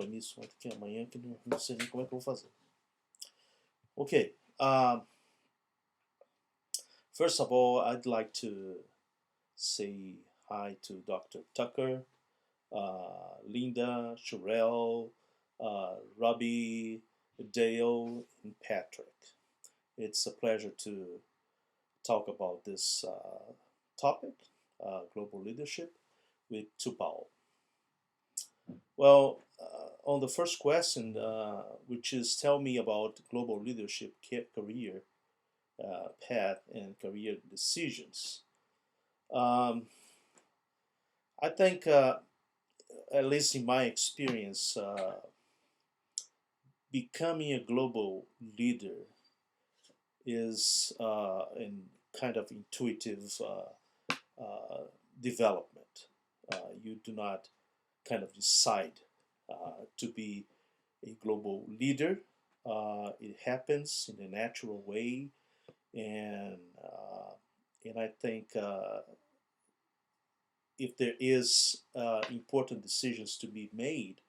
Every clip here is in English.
Compromisso aqui amanhã que não sei nem como é que eu vou fazer. Okay. First of all, I'd like to say hi to Dr. Tucker, Linda, Sherelle, Robbie, Dale, and Patrick. It's a pleasure to talk about this topic, global leadership, with Tupao. Well, on the first question, which is tell me about global leadership career path and career decisions. Um, I think, at least in my experience, becoming a global leader is in kind of intuitive development. You do not kind of decide to be a global leader. It happens in a natural way, and I think if there is important decisions to be made,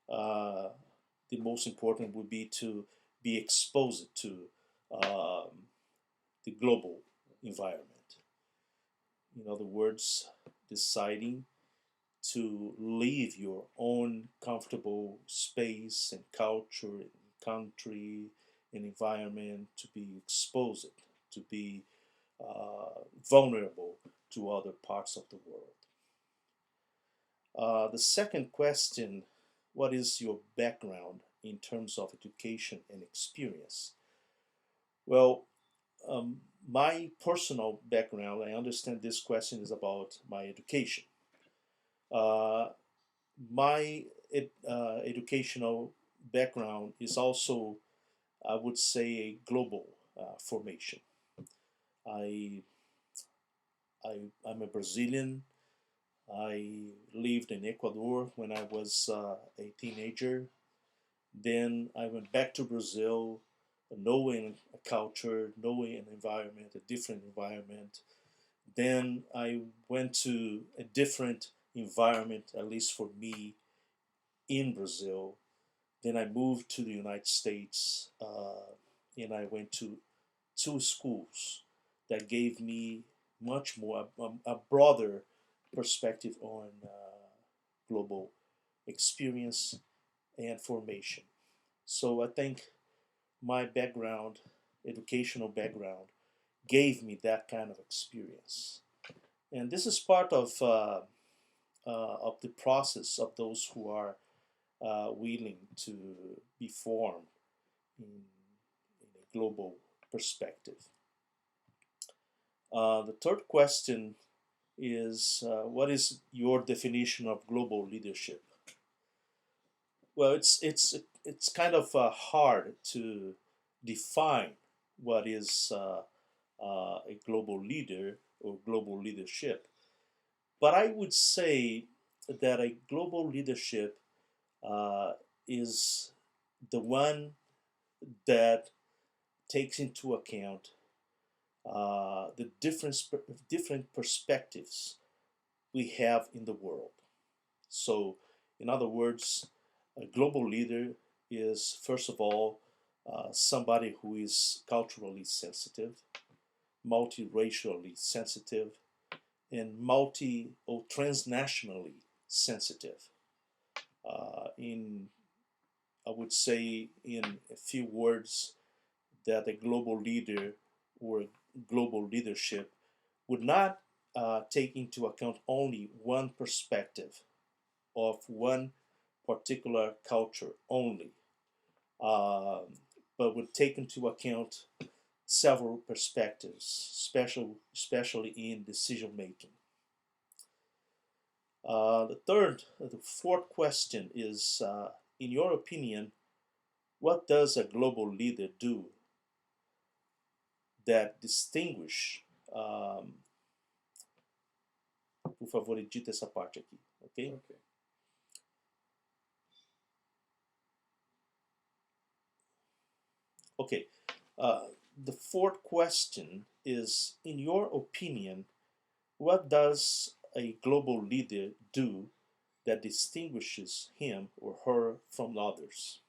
the most important would be to be exposed to the global environment. In other words, deciding to leave your own comfortable space and culture and country and environment to be exposed, to be vulnerable to other parts of the world. The second question, what is your background in terms of education and experience? Well, my personal background, I understand this question is about my education. My educational background is also, I would say, a global formation. I, I'm a Brazilian. I lived in Ecuador when I was a teenager. Then I went back to Brazil, knowing a culture, knowing an environment, a different environment. Then I went to a different environment, at least for me, in Brazil. Then I moved to the United States, and I went to two schools that gave me much more, a broader perspective on global experience and formation. So I think my background, educational background, gave me that kind of experience. And this is part of the process of those who are willing to be formed in a global perspective. The third question is what is your definition of global leadership? Well, it's kind of hard to define what is a global leader or global leadership, but I would say that a global leadership is the one that takes into account the different perspectives we have in the world. So, in other words, a global leader is, first of all, somebody who is culturally sensitive, multiracially sensitive, and multi or transnationally sensitive. In I would say, in a few words, that a global leader or global leadership would not take into account only one perspective of one particular culture only, uh, but would take into account several perspectives, especially in decision making. The fourth question is, in your opinion, what does a global leader do that distinguish? Por favor, edita essa parte aqui, ok? Okay. Okay. The fourth question is, in your opinion, what does a global leader do that distinguishes him or her from others?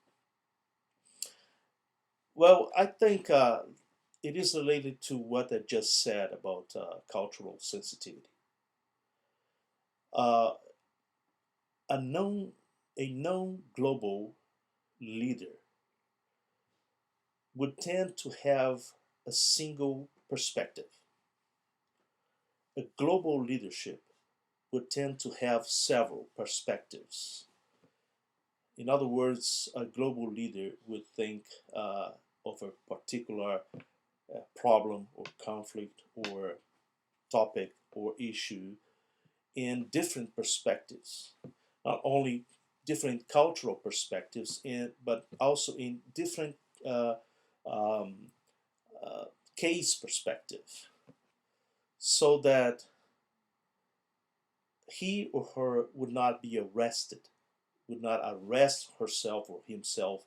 Well, I think it is related to what I just said about cultural sensitivity. Uh, a known a known global leader would tend to have a single perspective. A global leadership would tend to have several perspectives. In other words, a global leader would think of a particular problem or conflict or topic or issue in different perspectives, not only different cultural perspectives, but also in different uh, um, uh, case perspective, so that he or her would not be arrested, would not arrest herself or himself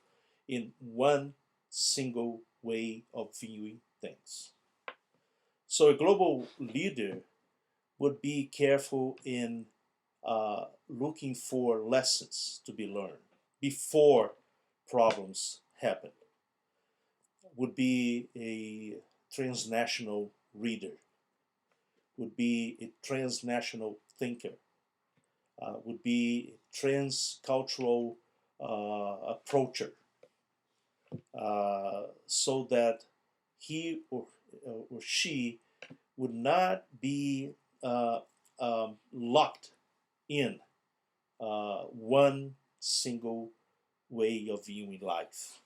in one single way of viewing things. So a global leader would be careful in looking for lessons to be learned before problems happen. Would be a transnational reader, would be a transnational thinker, would be a transcultural approacher, so that he or she would not be locked in one single way of viewing life.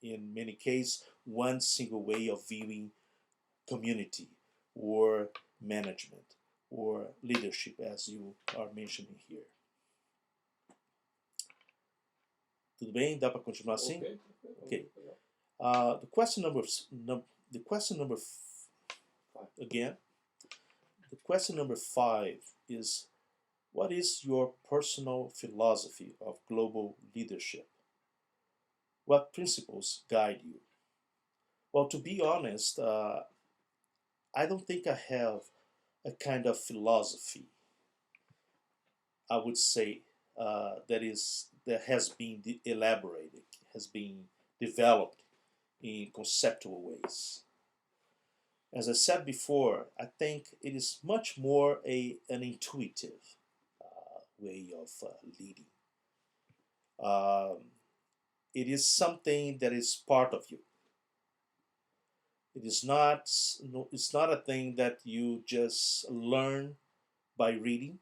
In many cases, one single way of viewing community or management or leadership, as you are mentioning here. Tudo bem? Dá para continuar assim? Ok. Okay. The question the question number again. The question number 5 is, what is your personal philosophy of global leadership? What principles guide you? Well, to be honest, I don't think I have a kind of philosophy. I would say that has been elaborated, has been developed in conceptual ways. As I said before, I think it is much more an intuitive way of leading. Um, it is something that is part of you. It is not. It's not a thing that you just learn by reading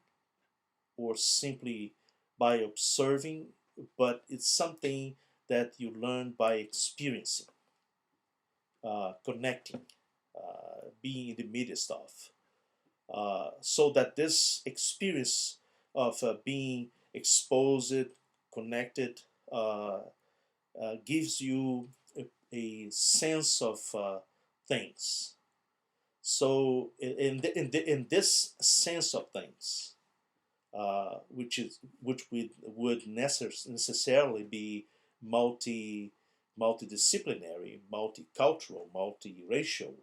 or simply by observing, but it's something that you learn by experiencing, connecting, being in the midst of. So that this experience of being exposed, connected, uh, gives you a sense of things. So in this sense of things, which would necessarily be multi multidisciplinary, multicultural, multiracial,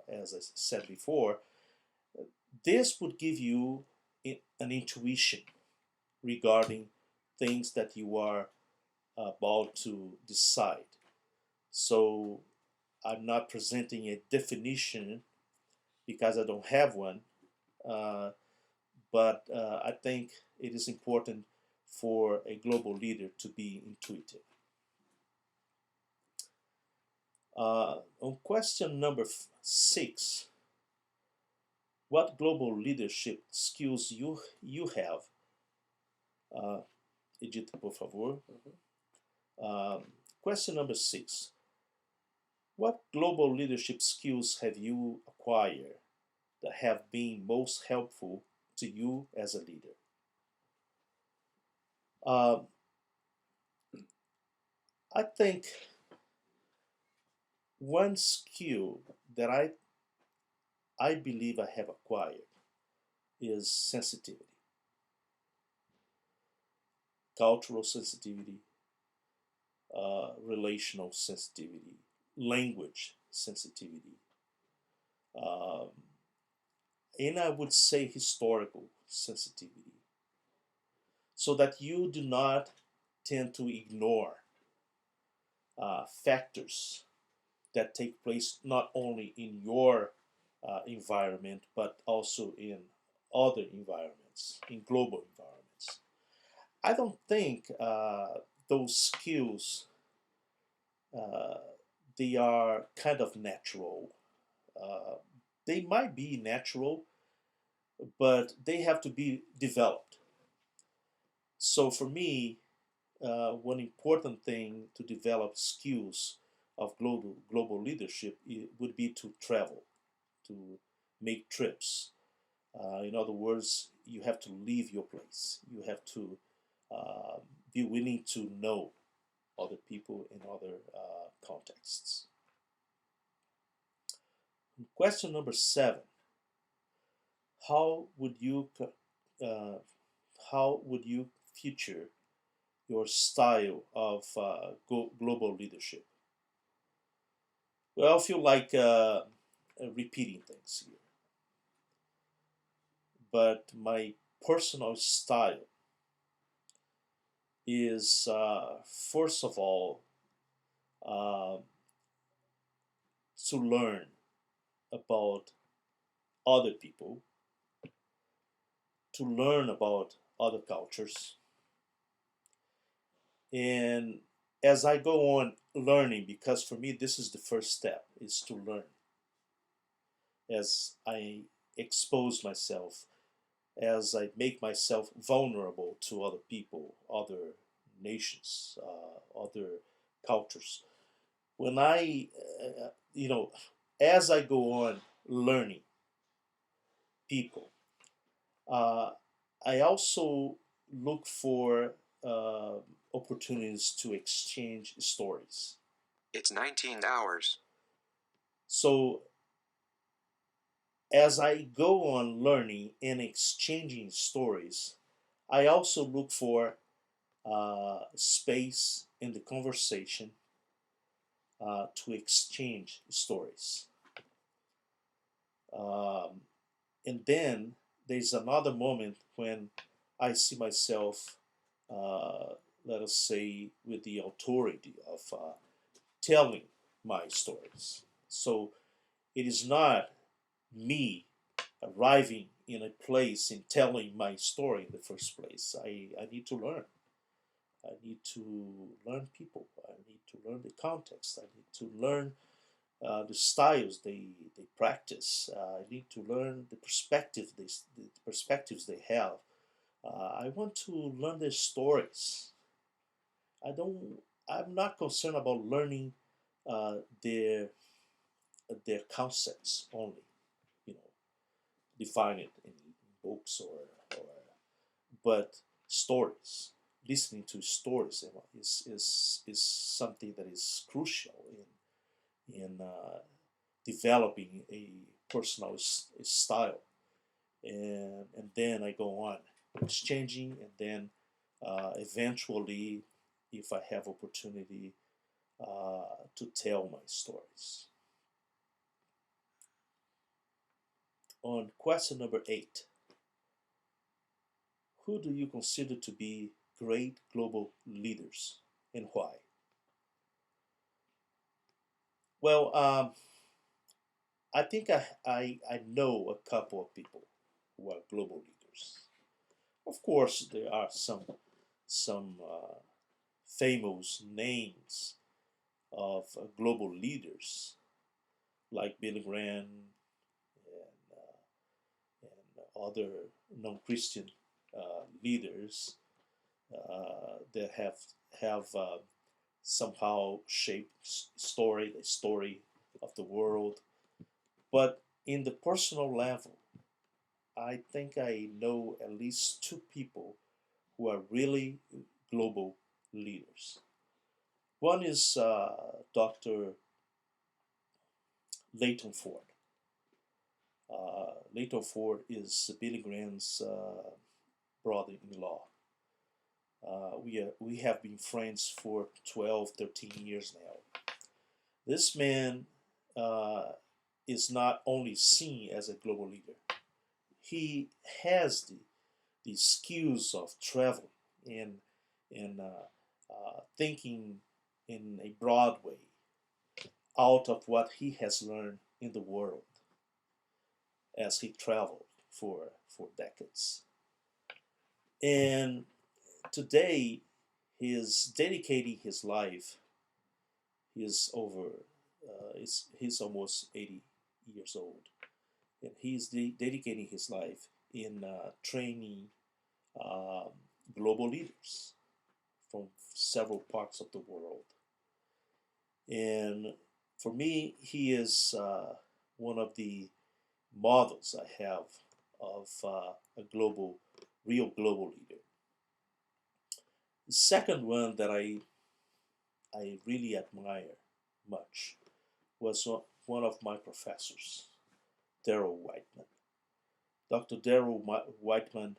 as I said before, this would give you an intuition regarding things that you are about to decide. So I'm not presenting a definition because I don't have one, uh, but I think it is important for a global leader to be intuitive. On question number 6, what global leadership skills you have? Edita, por favor. Question number 6. What global leadership skills have you acquired that have been most helpful to you as a leader? Um, I think one skill that I believe I have acquired is sensitivity, cultural sensitivity, relational sensitivity, language sensitivity, um, and I would say historical sensitivity. so that you do not tend to ignore factors that take place not only in your environment but also in other environments, in global environments. I don't think those skills uh, they are kind of natural. Uh, they might be natural, but they have to be developed. So for me, one important thing to develop skills of global leadership would be to travel, to make trips. In other words, you have to leave your place. You have to uh, be willing to know other people in other contexts. Question number 7: How would you uh, how would you feature your style of global leadership? Well, I feel like repeating things here, but my personal style is first of all uh, to learn about other people, to learn about other cultures, and as I go on learning, because for me this is the first step, is to learn. As I expose myself, as I make myself vulnerable to other people, other nations, other cultures. When as I go on learning people, uh, I also look for uh, opportunities to exchange stories. It's 19 hours. So as I go on learning and exchanging stories, I also look for space in the conversation to exchange stories. Um, and then there's another moment when I see myself, uh, let us say, with the authority of telling my stories. So it is not me arriving in a place and telling my story in the first place. I need to learn. I need to learn people. I need to learn the context. I need to learn the styles they practice. I need to learn the perspectives they have. I want to learn their stories. I don't. I'm not concerned about learning uh, their their concepts only. You know, define it in books or but stories. Listening to stories is something that is crucial in developing a personal style, and then I go on exchanging, and then eventually, if I have opportunity, to tell my stories. On question number 8, who do you consider to be great global leaders and why? Well, I think I know a couple of people who are global leaders. Of course, there are some famous names of global leaders like Billy Graham and other non-Christian leaders that have somehow shaped the story of the world. But in the personal level, I think I know at least two people who are really global leaders. One is Dr. Leighton Ford. Leighton Ford is Billy Graham's brother-in-law. We have been friends for 12, 13 years now. This man uh, is not only seen as a global leader, he has the skills of travel. and thinking in a broad way out of what he has learned in the world as he traveled for decades. And today, he is dedicating his life. He is over. He's almost 80 years old, and he's dedicating his life in training um, global leaders from several parts of the world. And for me, he is one of the models I have of a real global leader. The second one that I really admire much was one of my professors, Darrell Whiteman. Dr. Darrell Whiteman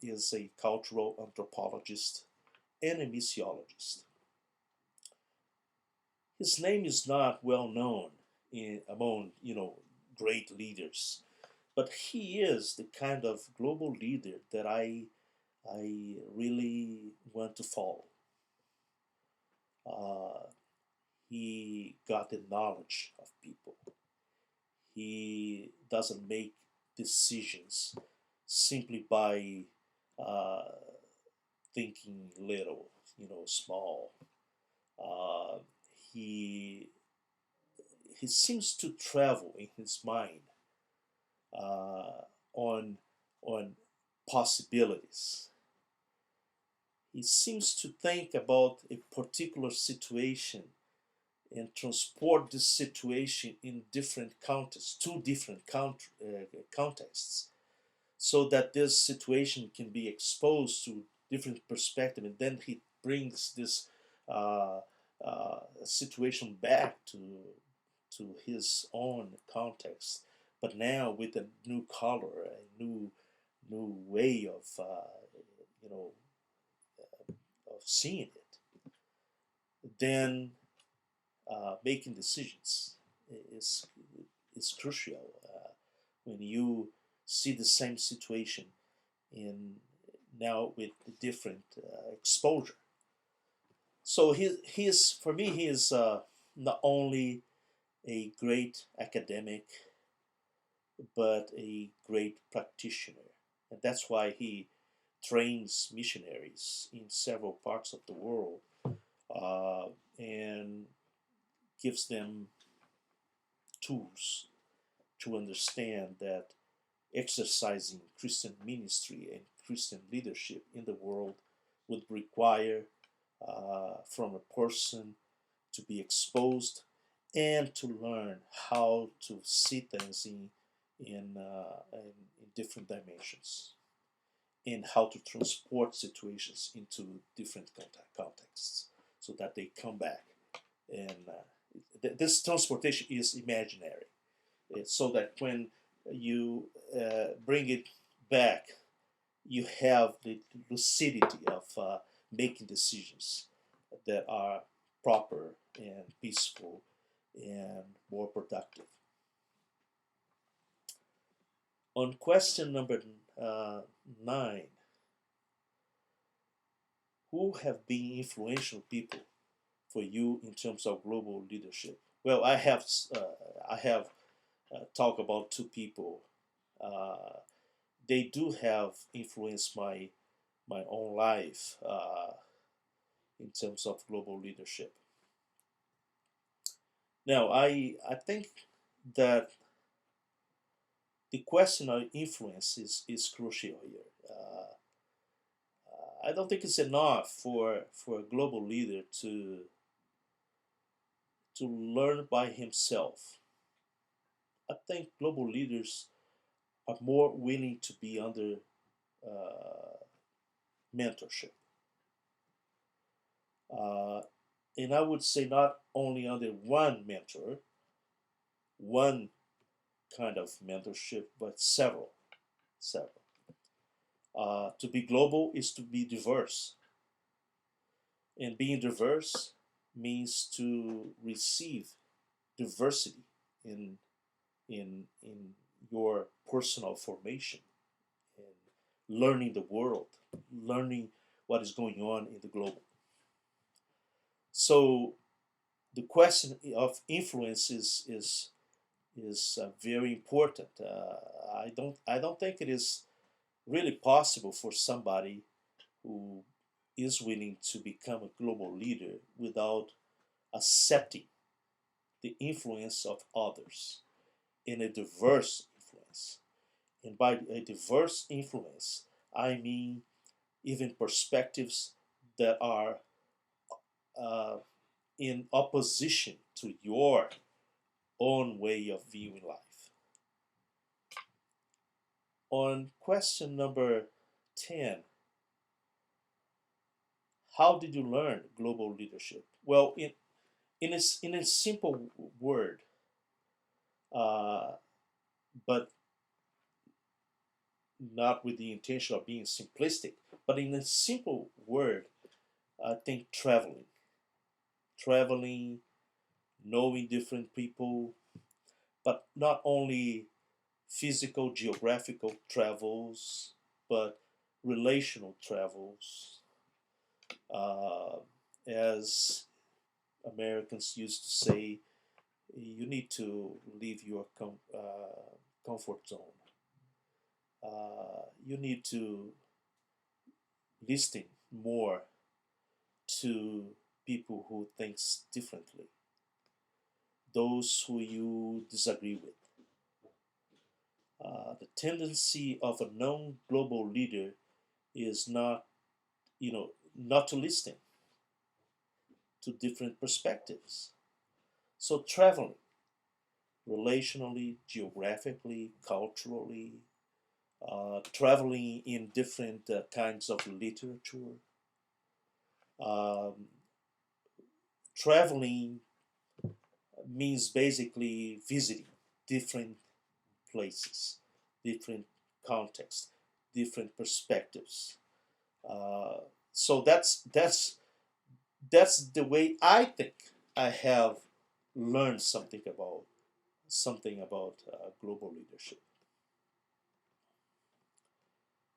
is a cultural anthropologist and a missiologist. His name is not well known among great leaders, but he is the kind of global leader that I really want to follow. Uh, he got the knowledge of people. He doesn't make decisions simply by uh, thinking little, small. Uh, he he seems to travel in his mind uh, on on possibilities. He seems to think about a particular situation and transport this situation in different contexts, two different contexts, so that this situation can be exposed to different perspective, and then he brings this uh, situation back to his own context, but now with a new color, a new way you know of seeing it. Then making decisions is is crucial when you see the same situation in now with different exposure. So he is for me he is not only a great academic but a great practitioner, and that's why he trains missionaries in several parts of the world uh, and gives them tools to understand that exercising Christian ministry and Christian leadership in the world would require from a person to be exposed and to learn how to see things in different dimensions and how to transport situations into different contexts so that they come back and this transportation is imaginary. It's so that when you bring it back, you have the lucidity of making decisions that are proper and peaceful and more productive. On question number 9, who have been influential people for you in terms of global leadership? Well, I have talked about two people. Uh, they do have influenced my own life in terms of global leadership. Now, I think that the question of influence is crucial here. I don't think it's enough for a global leader to learn by himself. I think global leaders are more willing to be under uh, mentorship. Uh, and I would say not only under one mentor, one kind of mentorship, but several, several. To be global is to be diverse, and being diverse means to receive diversity in in your personal formation and learning the world, learning what is going on in the global. So the question of influence is very important. I don't think it is really possible for somebody who is willing to become a global leader without accepting the influence of others in a diverse influence. And by a diverse influence, I mean even perspectives that are uh, in opposition to your own way of viewing life. On question number 10, how did you learn global leadership? Well, in a simple word, uh, but not with the intention of being simplistic, but in a simple word, I think traveling, knowing different people, but not only physical, geographical travels, but relational travels. Uh, as Americans used to say, you need to leave your comfort zone. You need to listen more to people who thinks differently, those who you disagree with. The tendency of a non-global leader is not to listen to different perspectives. So traveling relationally, geographically, culturally, traveling in different kinds of literature, um, traveling means basically visiting different places, different contexts, different perspectives. Uh, so that's the way I think I have learned something about global leadership.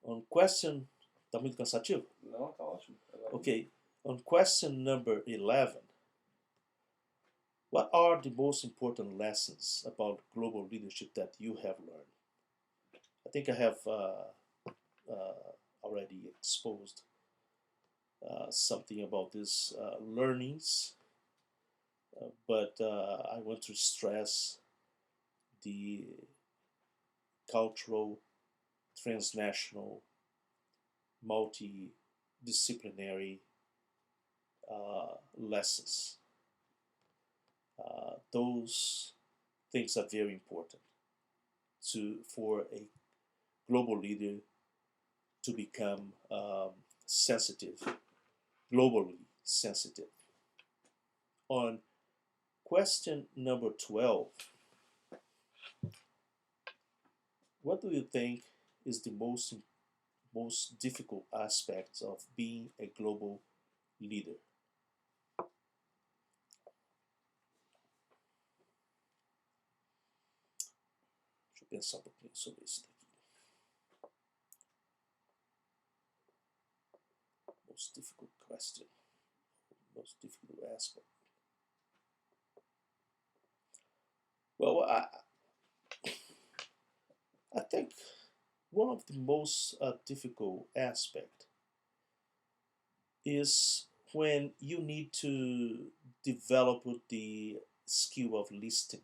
On question, tá muito cansativo? Não, tá ótimo. Okay. On question number 11, what are the most important lessons about global leadership that you have learned? I think I have already exposed something about these learnings, but I want to stress the cultural, transnational, multidisciplinary lessons. Those things are very important for a global leader to become sensitive, globally sensitive. On question number 12, what do you think is the most difficult aspects of being a global leader? Deixa eu pensar um pouquinho sobre isso daqui. Most difficult question, most difficult aspect. Well, I think one of the most difficult aspect is when you need to develop the skill of listening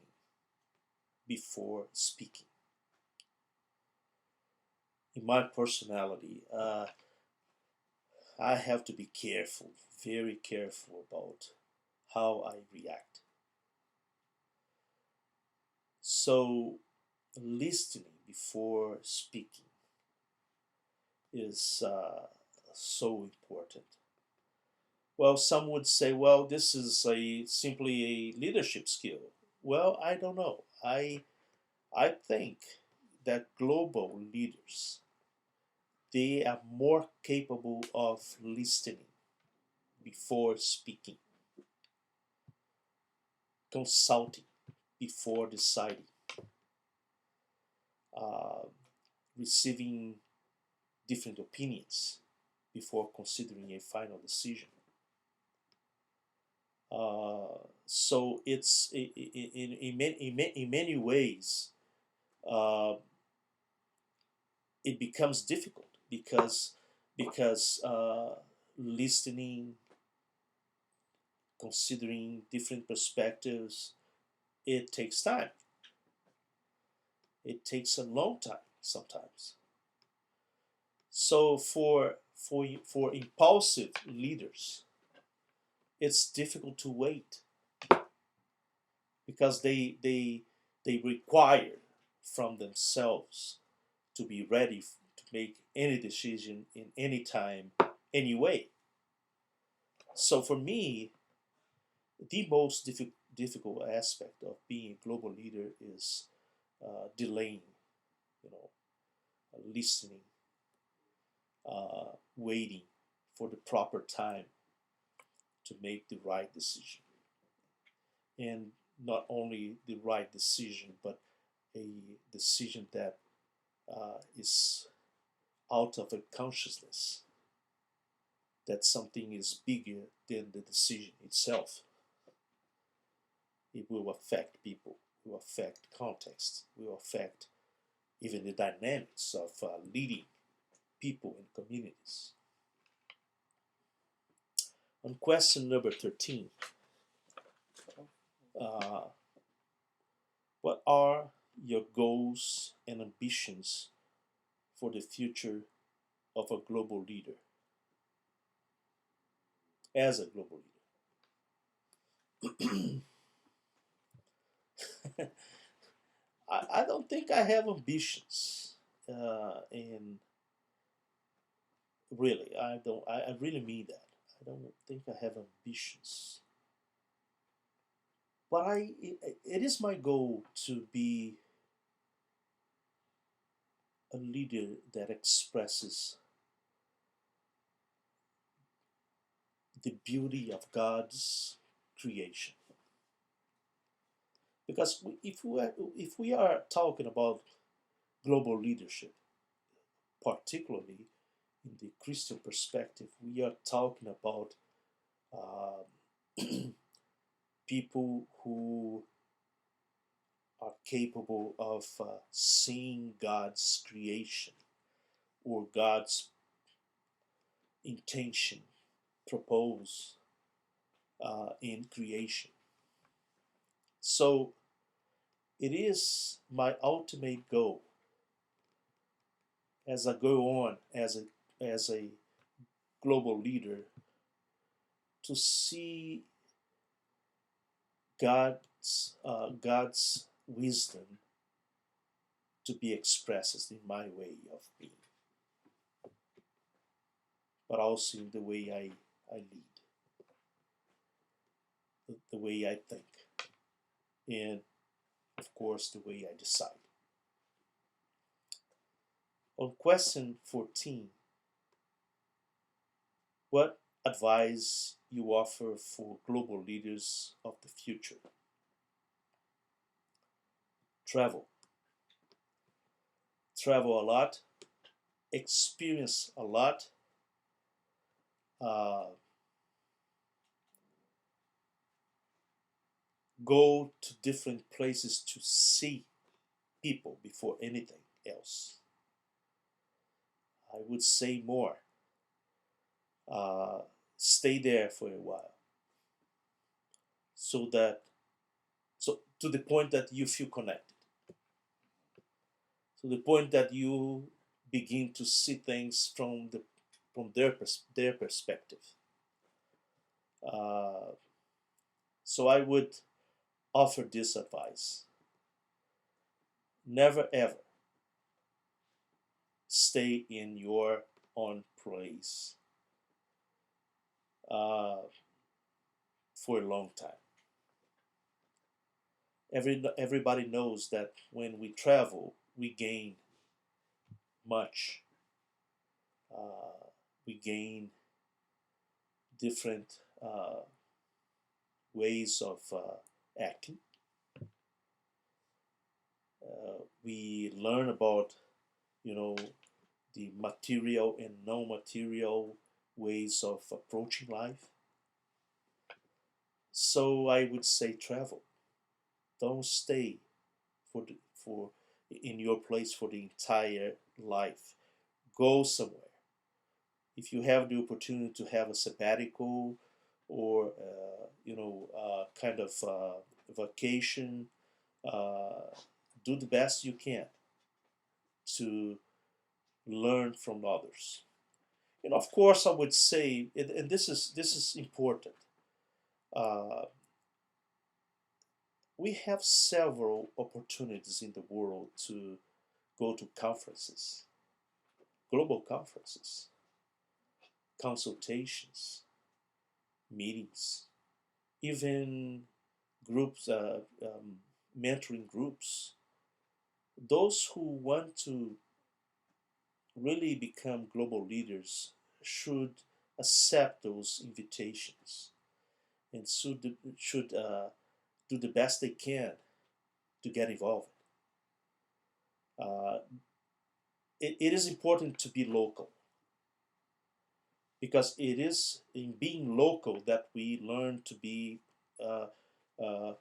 before speaking. In my personality, I have to be careful, very careful about how I react. So, listening before speaking is so important. Well, some would say, well, this is simply a leadership skill. Well, I don't know. I think that global leaders, they are more capable of listening before speaking, consulting before deciding, uh, receiving different opinions before considering a final decision. So it's in many ways, uh, it becomes difficult because listening, considering different perspectives, it takes time. It takes a long time sometimes. So for impulsive leaders, it's difficult to wait because they require from themselves to be ready to make any decision in any time, anyway. So for me, the most difficult aspect of being a global leader is delaying, you know, listening, waiting for the proper time to make the right decision, and not only the right decision, but a decision that is out of a consciousness that something is bigger than the decision itself. It will affect people, will affect context, will affect even the dynamics of leading people in communities. On question number 13, uh, what are your goals and ambitions for the future of a global leader, as a global leader? I don't think I have ambitions, and really, I don't. I really mean that. I don't think I have ambitions, but it is my goal to be a leader that expresses the beauty of God's creation. Because if we are talking about global leadership, particularly in the Christian perspective, we are talking about uh, people who are capable of seeing God's creation or God's intention proposed in creation. So it is my ultimate goal as I go on as a global leader to see God's wisdom to be expressed in my way of being, but also in the way I lead, the way I think, and of course the way I decide. On question 14, what advice you offer for global leaders of the future? Travel. Travel a lot, experience a lot, uh, go to different places to see people before anything else. I would say more. Uh, Stay there for a while, so that so to the point that you feel connected, to the point that you begin to see things from their perspective. Uh, so I would offer this advice: never ever stay in your own place uh, for a long time. Everybody knows that when we travel, we gain much. We gain different ways of acting. We learn about, you know, the material and non-material ways of approaching life. So I would say travel. Don't stay for in your place for the entire life. Go somewhere. If you have the opportunity to have a sabbatical or kind of vacation, uh, do the best you can to learn from others. And of course, I would say, and this is important. Uh, we have several opportunities in the world to go to conferences, global conferences, consultations, meetings, even groups, mentoring groups. Those who want to really become global leaders should accept those invitations and should do the best they can to get involved. Uh, it is important to be local because it is in being local that we learn to be uh,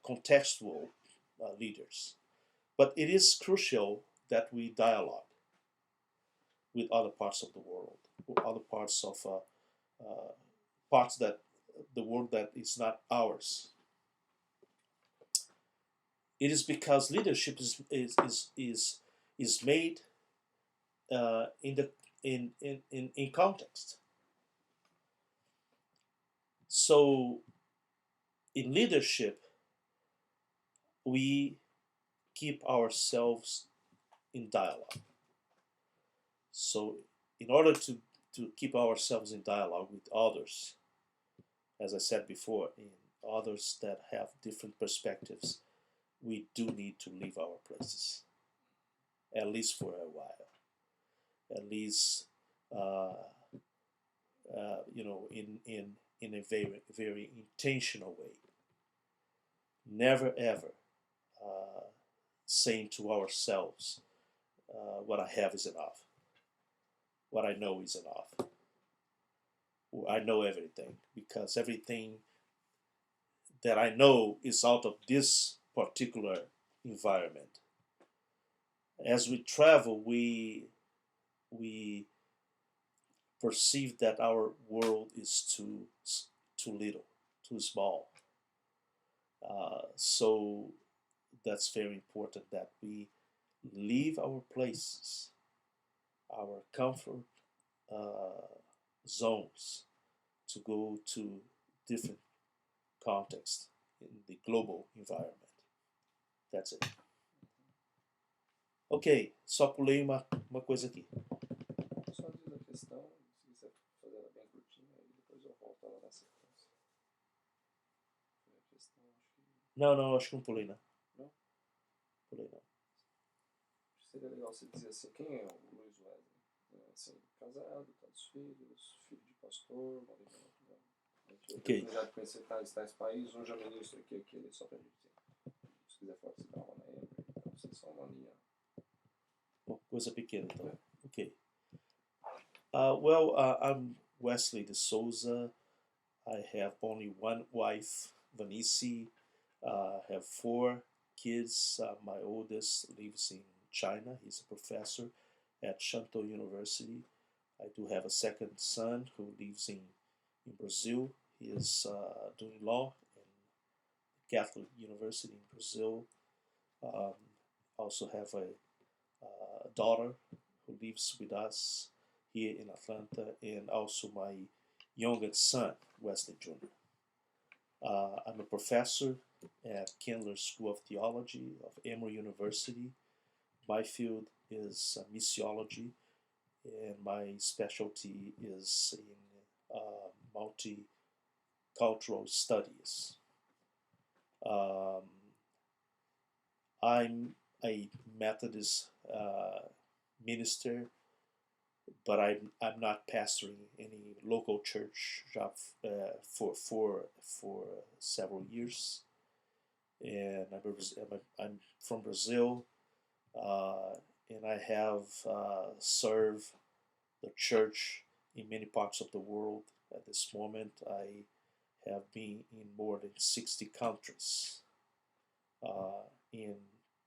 contextual leaders. But it is crucial that we dialogue with other parts of the world, other parts of uh, parts that the world that is not ours. It is because leadership is made in the in context. So in leadership, we keep ourselves in dialogue. So in order to keep ourselves in dialogue with others, as I said before, in others that have different perspectives, we do need to leave our places, at least for a while, at least uh, in a very intentional way. Never ever uh, saying to ourselves, "What I have is enough. What I know is enough. I know everything because everything that I know is out of this particular environment." As we travel, we perceive that our world is too little, too small. So that's very important that we leave our places, our comfort uh, zones, to go to different contexts in the global environment. That's it. Ok, só pulei uma coisa aqui. Só diz a questão, se quiser fazer ela bem curtinha, aí depois eu volto ela na sequência. Foi a questão, acho que. Não, acho que não pulei, não. Não? Pulei, não. Seria legal você dizer assim, quem é o Luís Wesley? Assim, casado, tá dos filhos, filho de pastor, marido de outro. Eu tive a oportunidade de conhecer tais países, um já ministro aqui, aquele, só pra gente dizer. Se quiser falar que você dá uma na Embra, então vocês são uma linha. Uma coisa pequena, então. Ok. I'm Wesley de Souza. I have only one wife, Vanice. I have 4 kids. My oldest lives in China. He's a professor at Shantou University. I do have a second son who lives in Brazil. He is doing law in Catholic University in Brazil. Um, also have a daughter who lives with us here in Atlanta, and also my youngest son, Wesley Jr. I'm a professor at Candler School of Theology of Emory University. My field is missiology, and my specialty is in multicultural studies. Um, I'm a Methodist minister, but I'm not pastoring any local church for several years, and I'm from Brazil, and I have served the church in many parts of the world at this moment. I have been in more than 60 countries, in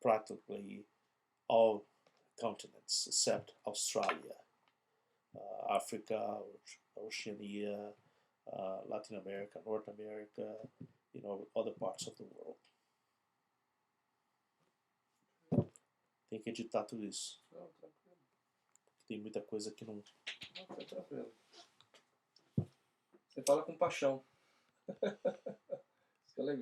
practically all continents except Australia, Africa, Oceania, Latin America, North America, other parts of the world. Tem que editar tudo isso. Não, tranquilo. Tem muita coisa que não. Não, tá tranquilo. Você fala com paixão. Isso que é legal.